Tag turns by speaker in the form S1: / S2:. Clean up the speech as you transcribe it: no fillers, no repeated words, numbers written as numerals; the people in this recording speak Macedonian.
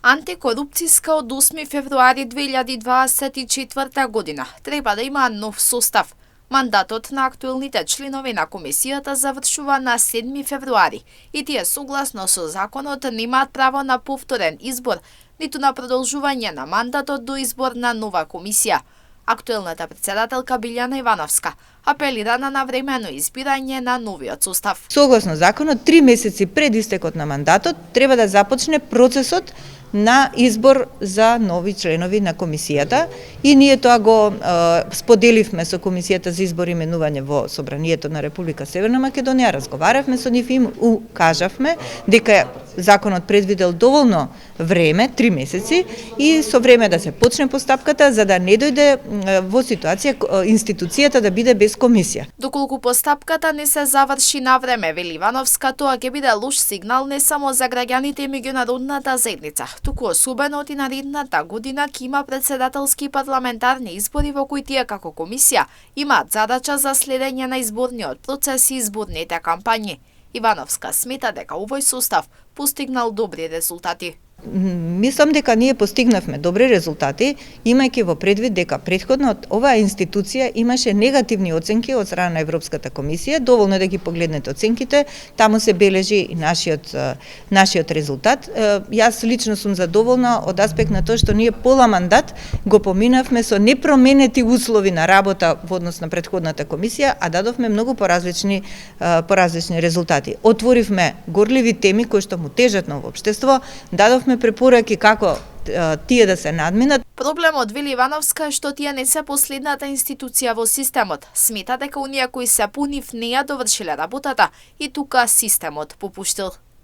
S1: Антикорупцијска од 8 февруари 2024 година треба да има нов состав. Мандатот на актуелните членови на комисијата завршува на 7 февруари и тие согласно со законот немаат право на повторен избор, ниту на продолжување на мандатот до избор на нова комисија. Актуелната претседателка Билјана Ивановска апелира на навремено избирање на новиот состав.
S2: Согласно законот, 3 месеци пред истекот на мандатот треба да започне процесот на избор за нови членови на комисијата и ние тоа го споделивме со Комисијата за избор и именување во Собранието на Република Северна Македонија, разговаравме со нив и им укажавме дека законот предвидел доволно време, 3 месеци, и со време да се почне постапката за да не дојде во ситуација институцијата да биде без комисија.
S1: Доколку постапката не се заврши на време, вели Ивановска, тоа ќе биде лош сигнал не само за граѓаните и меѓународната заедница, туку особено од наредната година ќе има претседателски парламентарни избори во кои тие како комисија имаат задача за следење на изборниот процес и изборните кампањи. Ивановска смета дека овој состав постигнал добри резултати.
S2: Мислам дека ние постигнавме добри резултати, имајќи во предвид дека претходно оваа институција имаше негативни оценки од страна на Европската комисија. Доволно да ги погледнете оценките, таму се бележи и нашиот резултат. Јас лично сум задоволна од аспект на тоа што ние пола мандат го поминавме со непроменети услови на работа во однос на претходната комисија, а дадовме многу поразлични резултати. Отворивме горливи теми кои што му тежат на општество, дадовме препораки како тие да се надминат.
S1: Проблемот, вели Ивановска, е што тие не се последната институција во системот. Смета дека оние кои се по нив не ја довршиле работата и тука системот попуштил.